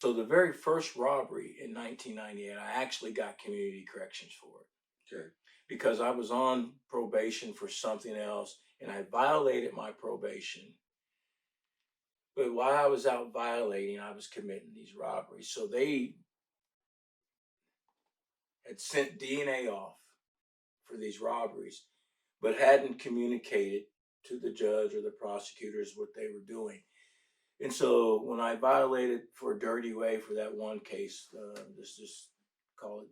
So the very first robbery in 1998, I actually got community corrections for it. Okay. Because I was on probation for something else and I violated my probation. But while I was out violating, I was committing these robberies. So they had sent DNA off for these robberies, but hadn't communicated to the judge or the prosecutors what they were doing. And so when I violated for a dirty way for that one case, just call it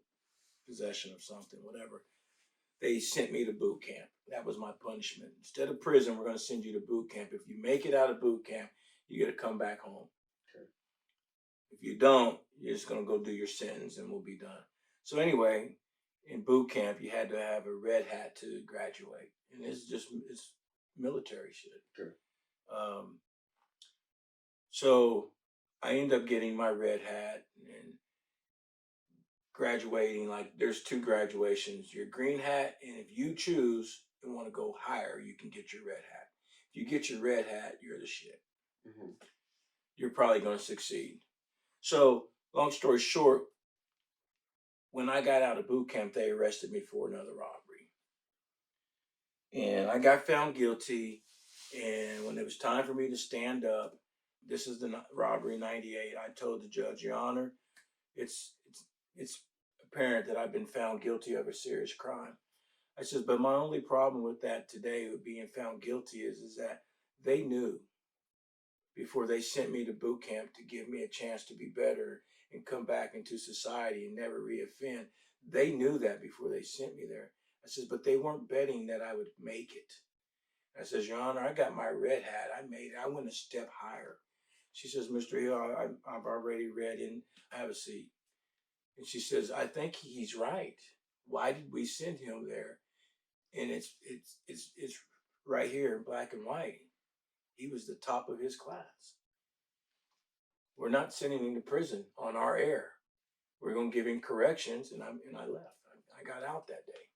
possession of something, whatever, they sent me to boot camp. That was my punishment. Instead of prison, we're going to send you to boot camp. If you make it out of boot camp, you got to come back home. Okay. If you don't, you're just going to go do your sentence and we'll be done. So anyway, in boot camp, you had to have a red hat to graduate. And it's military shit. Sure. So I ended up getting my red hat and graduating. Like there's two graduations, your green hat, and if you choose and want to go higher, you can get your red hat. If you get your red hat, you're the shit. Mm-hmm. You're probably going to succeed. So long story short, when I got out of boot camp, they arrested me for another robbery. And I got found guilty. And when it was time for me to stand up, this is the robbery 98, I told the judge, Your Honor, it's apparent that I've been found guilty of a serious crime. I says, but my only problem with that today, with being found guilty, is that they knew before they sent me to boot camp to give me a chance to be better and come back into society and never reoffend. They knew that before they sent me there. I says, but they weren't betting that I would make it. I says, Your Honor, I got my red hat. I made it. I went a step higher. She says, Mr. Hill, I've already read and I have a seat. And she says, I think he's right. Why did we send him there? And it's right here in black and white. He was the top of his class. We're not sending him to prison on our air. We're going to give him corrections, and I left. I got out that day.